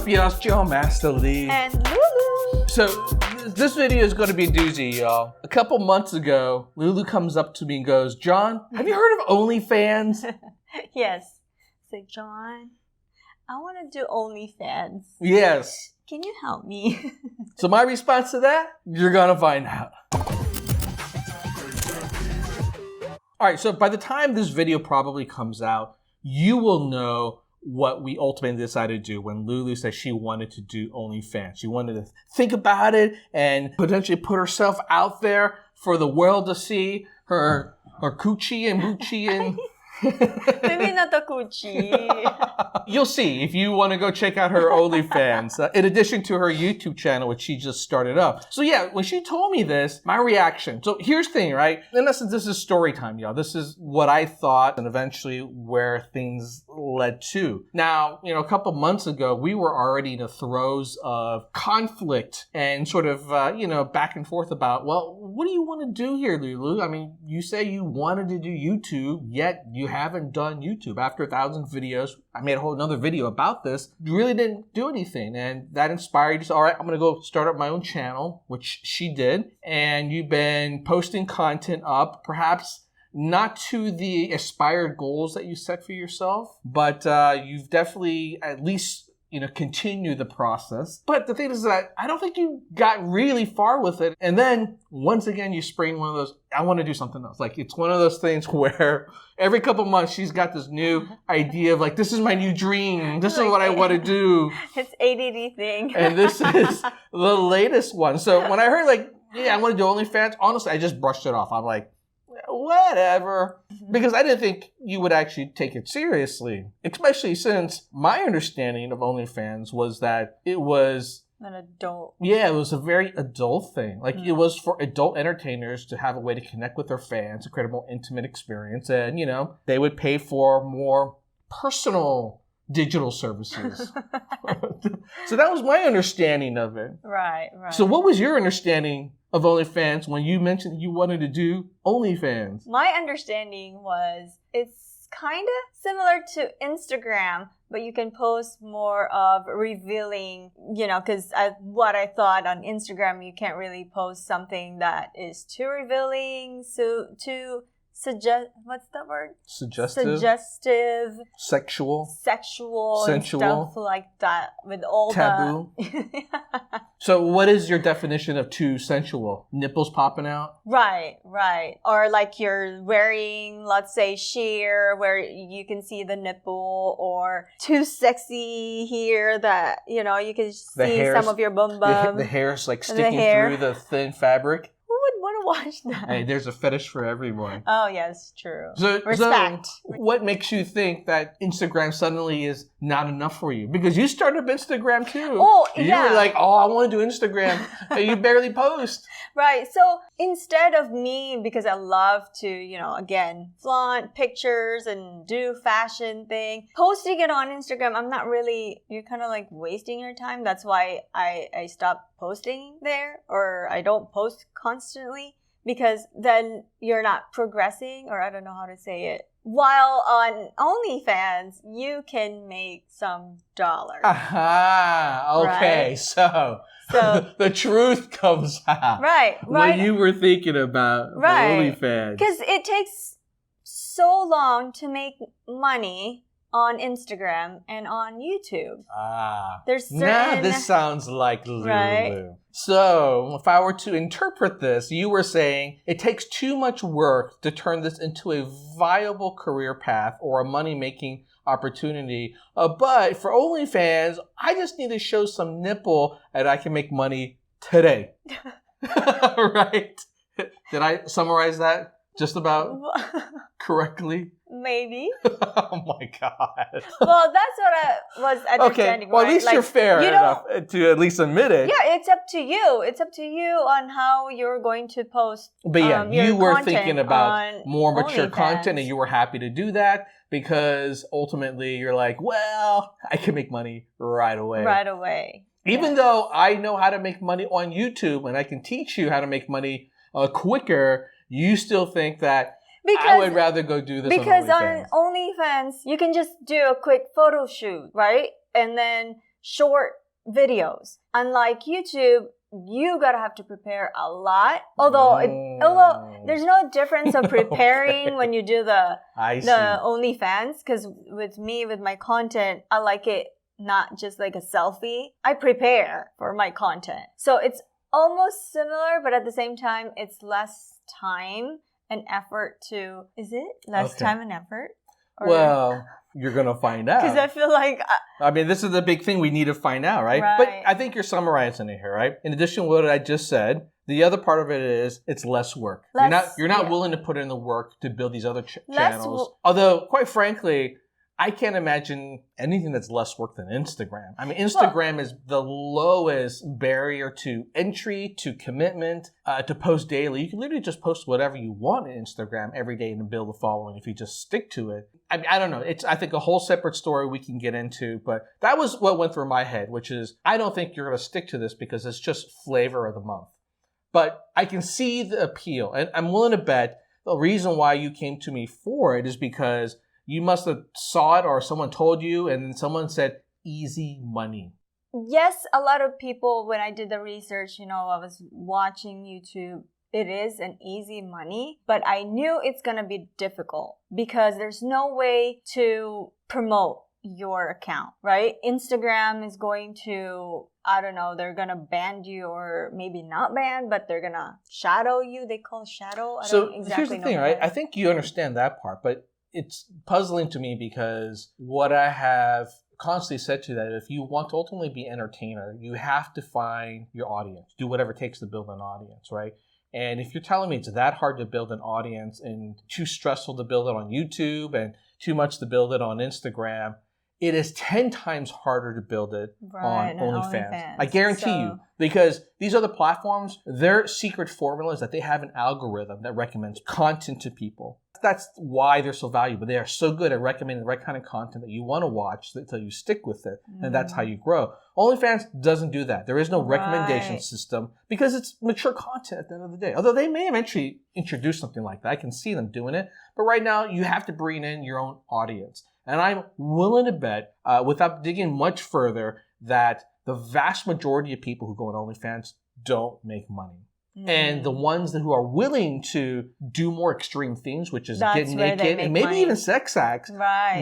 up, y'all? It's your Master Lee. And Lulu. So, this video is going to be a doozy, y'all. A couple months ago, Lulu comes up to me and goes, John, have you heard of OnlyFans? Yes. So, John, I want to do OnlyFans. Yes. Can you help me? So my response to that, you're going to find out. All right, so by the time this video probably comes out, you will know what we ultimately decided to do when Lulu said she wanted to do OnlyFans. She wanted to think about it and potentially put herself out there for the world to see, her coochie and moochie and... Maybe not the coochie. You'll see if you want to go check out her OnlyFans, in addition to her YouTube channel, which she just started up. So yeah, when she told me this, my reaction. So here's the thing, right? In essence, this is story time, y'all. This is what I thought and eventually where things led to. Now, a couple months ago, we were already in the throes of conflict and sort of, back and forth about, well, what do you want to do here, Lulu? I mean, you say you wanted to do YouTube, yet you haven't done YouTube. After 1,000 videos, I made a whole another video about this. You really didn't do anything. And that inspired you to say, all right, I'm going to go start up my own channel, which she did. And you've been posting content up, perhaps not to the aspired goals that you set for yourself, but you've definitely at least continue the process. But the thing is that I don't think you got really far with it. And then once again, you spring one of those, I want to do something else. Like it's one of those things where every couple months she's got this new idea of like, this is my new dream. This is what I want to do. It's ADD thing. And this is the latest one. So when I heard I want to do OnlyFans, honestly, I just brushed it off. I'm like, whatever. Because I didn't think you would actually take it seriously. Especially since my understanding of OnlyFans was that it was an adult. Yeah, it was a very adult thing. Like it was for adult entertainers to have a way to connect with their fans, to create a more intimate experience. And, they would pay for more personal digital services. So that was my understanding of it. Right. So what was your understanding of OnlyFans when you mentioned you wanted to do OnlyFans? My understanding was it's kind of similar to Instagram, but you can post more of revealing, because what I thought on Instagram, you can't really post something that is too revealing, so too what's that word? Suggestive, sexual, sensual, sensual, stuff like that with all taboo. So what is your definition of too sensual? Nipples popping out? Right. Or like you're wearing, let's say, sheer where you can see the nipple, or too sexy here that, you can see some of your bum. The hair's like sticking through the thin fabric. Watch that. Hey, there's a fetish for everyone. Oh, yes, true. Respect. So what makes you think that Instagram suddenly is not enough for you? Because you started up Instagram too. Oh, yeah. You were like, I want to do Instagram. And you barely post. Right. So instead of me, because I love to, again, flaunt pictures and do fashion thing, posting it on Instagram, you're kind of like wasting your time. That's why I stopped posting there, or I don't post constantly, because then you're not progressing, or I don't know how to say it. While on OnlyFans, you can make some dollars. Aha, okay, right? So the truth comes out. Right. What you were thinking about OnlyFans. Because it takes so long to make money on Instagram and on YouTube. There's certain... Now this sounds like Lulu. Right? So, if I were to interpret this, you were saying it takes too much work to turn this into a viable career path or a money-making opportunity. But for OnlyFans, I just need to show some nipple and I can make money today. Right? Did I summarize that just about correctly? Maybe. Oh my God. Well, that's what I was understanding. Okay, well, right? at least you're fair enough to at least admit it. Yeah, it's up to you. It's up to you on how you're going to post. But yeah, you were thinking about more mature content, and you were happy to do that because ultimately you're like, well, I can make money right away. Right away. Even though I know how to make money on YouTube and I can teach you how to make money quicker, you still think that I would rather go do this because on OnlyFans. On OnlyFans, you can just do a quick photo shoot, right? And then short videos. Unlike YouTube, you gotta have to prepare a lot. Although there's no difference of preparing when you do the OnlyFans, because with my content, I like it not just like a selfie. I prepare for my content. So it's almost similar, but at the same time, it's less time and effort to... Is it less time and effort? Or well, you're going to find out. Because I feel like... I mean, this is the big thing we need to find out, right? But I think you're summarizing it here, right? In addition to what I just said, the other part of it is it's less work. You're not willing to put in the work to build these other channels. Although, quite frankly, I can't imagine anything that's less work than Instagram. I mean, Instagram is the lowest barrier to entry, to commitment, to post daily. You can literally just post whatever you want on Instagram every day and build a following if you just stick to it. I don't know. It's, I think, a whole separate story we can get into, but that was what went through my head, which is, I don't think you're going to stick to this because it's just flavor of the month. But I can see the appeal, and I'm willing to bet the reason why you came to me for it is because you must have saw it or someone told you and then someone said, easy money. Yes, a lot of people, when I did the research, I was watching YouTube, it is an easy money, but I knew it's going to be difficult because there's no way to promote your account, right? Instagram is going to, I don't know, they're going to ban you, or maybe not ban, but they're going to shadow you. They call it shadow. I don't exactly here's the thing, right? I think you understand that part, but it's puzzling to me because what I have constantly said to that, if you want to ultimately be an entertainer, you have to find your audience, do whatever it takes to build an audience, right? And if you're telling me it's that hard to build an audience and too stressful to build it on YouTube and too much to build it on Instagram, it is 10 times harder to build it on OnlyFans. I guarantee you. Because these other platforms, their secret formula is that they have an algorithm that recommends content to people. That's why they're so valuable. They are so good at recommending the right kind of content that you want to watch until you stick with it. And that's how you grow. OnlyFans doesn't do that. There is no recommendation system because it's mature content at the end of the day. Although they may eventually introduce something like that. I can see them doing it. But right now, you have to bring in your own audience. And I'm willing to bet, without digging much further, that the vast majority of people who go on OnlyFans don't make money. And the ones who are willing to do more extreme things, which is get naked and maybe even sex acts,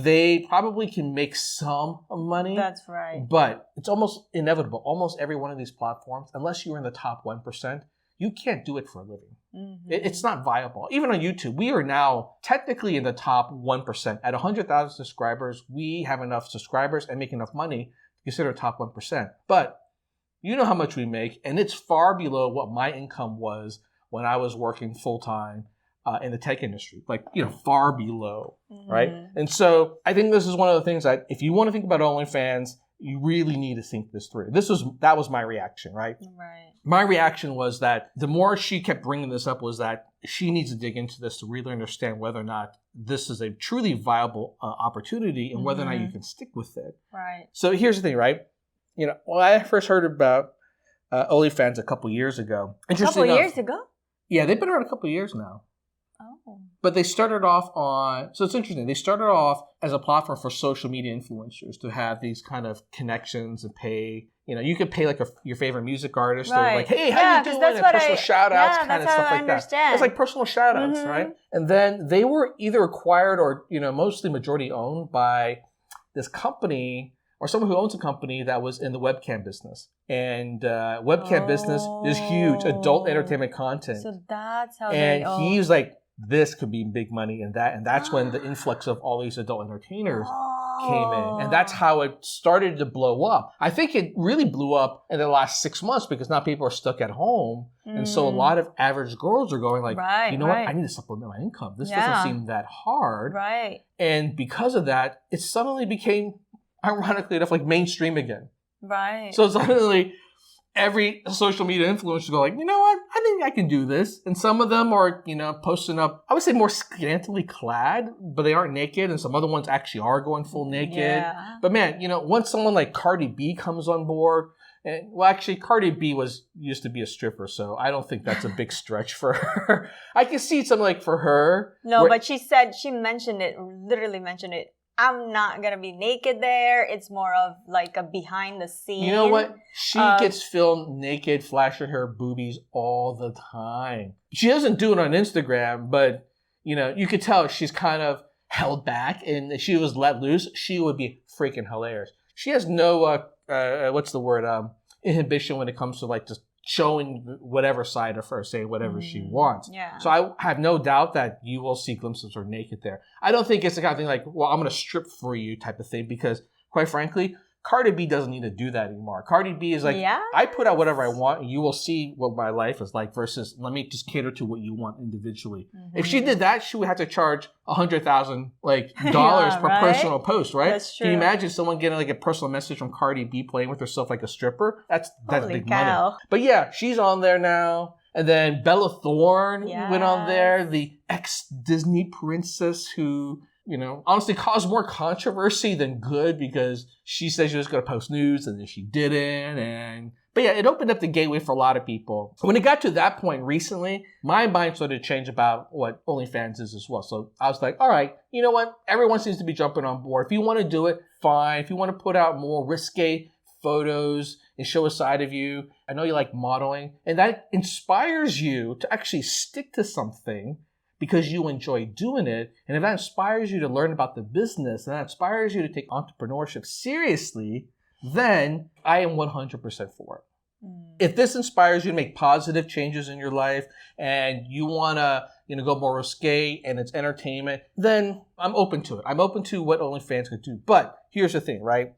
they probably can make some money. That's right. But it's almost inevitable. Almost every one of these platforms, unless you're in the top 1%, you can't do it for a living. It's not viable. Even on YouTube, we are now technically in the top 1%. At 100,000 subscribers, we have enough subscribers and make enough money to consider top 1%. But you know how much we make, and it's far below what my income was when I was working full-time in the tech industry. Like, far below, right? And so I think this is one of the things that if you want to think about OnlyFans, you really need to think this through. That was my reaction, right? Right. My reaction was that the more she kept bringing this up was that she needs to dig into this to really understand whether or not this is a truly viable opportunity and whether or not you can stick with it. Right. So here's the thing, right? When I first heard about OnlyFans a couple years ago. Years ago? Yeah, they've been around a couple years now. Oh. But they started off so it's interesting. They started off as a platform for social media influencers to have these kind of connections and pay. You could pay like your favorite music artist or like, hey, how you doing? And personal shout outs, kind of stuff like that. It's like personal shout outs, right? And then they were either acquired or, mostly majority owned by this company or someone who owns a company that was in the webcam business. And webcam business is huge, adult entertainment content. So that's how he's like, this could be big money and that. And that's when the influx of all these adult entertainers came in. And that's how it started to blow up. I think it really blew up in the last 6 months because now people are stuck at home. And so a lot of average girls are going like, you know what? I need to supplement my income. This doesn't seem that hard. Right. And because of that, it suddenly became, ironically enough, like mainstream again. Right. So suddenly every social media influencer go like, you know what? I think I can do this. And some of them are, posting up, I would say more scantily clad, but they aren't naked. And some other ones actually are going full naked. Yeah. But man, once someone like Cardi B comes on board, and well, actually Cardi B used to be a stripper, so I don't think that's a big stretch for her. I can see something like for her. No, but she literally mentioned it I'm not gonna be naked there. It's more of like a behind the scene. You know what? She gets filmed naked, flashing her boobies all the time. She doesn't do it on Instagram, but you know, you could tell she's kind of held back, and if she was let loose, she would be freaking hilarious. She has no what's the word? Inhibition when it comes to like just showing whatever side of her, saying whatever she wants. Yeah. So I have no doubt that you will see glimpses of her naked there. I don't think it's the kind of thing like, well, I'm going to strip for you type of thing, because quite frankly, Cardi B doesn't need to do that anymore. Cardi B is like, I put out whatever I want, and you will see what my life is like, versus let me just cater to what you want individually. If she did that, she would have to charge $100,000 dollars per personal post, right? That's true. Can you imagine someone getting like a personal message from Cardi B playing with herself like a stripper? That's big money. But yeah, she's on there now. And then Bella Thorne went on there, the ex-Disney princess who, you know, honestly caused more controversy than good, because she said she was going to post news and then she didn't. But yeah, it opened up the gateway for a lot of people. When it got to that point recently, my mind started to change about what OnlyFans is as well. So I was like, all right, you know what? Everyone seems to be jumping on board. If you want to do it, fine. If you want to put out more risque photos and show a side of you, I know you like modeling, and that inspires you to actually stick to something because you enjoy doing it. And if that inspires you to learn about the business, and that inspires you to take entrepreneurship seriously, then I am 100% for it. If this inspires you to make positive changes in your life, and you want to, you know, go more risque and it's entertainment, then I'm open to it. I'm open to what OnlyFans could do. But here's the thing, right?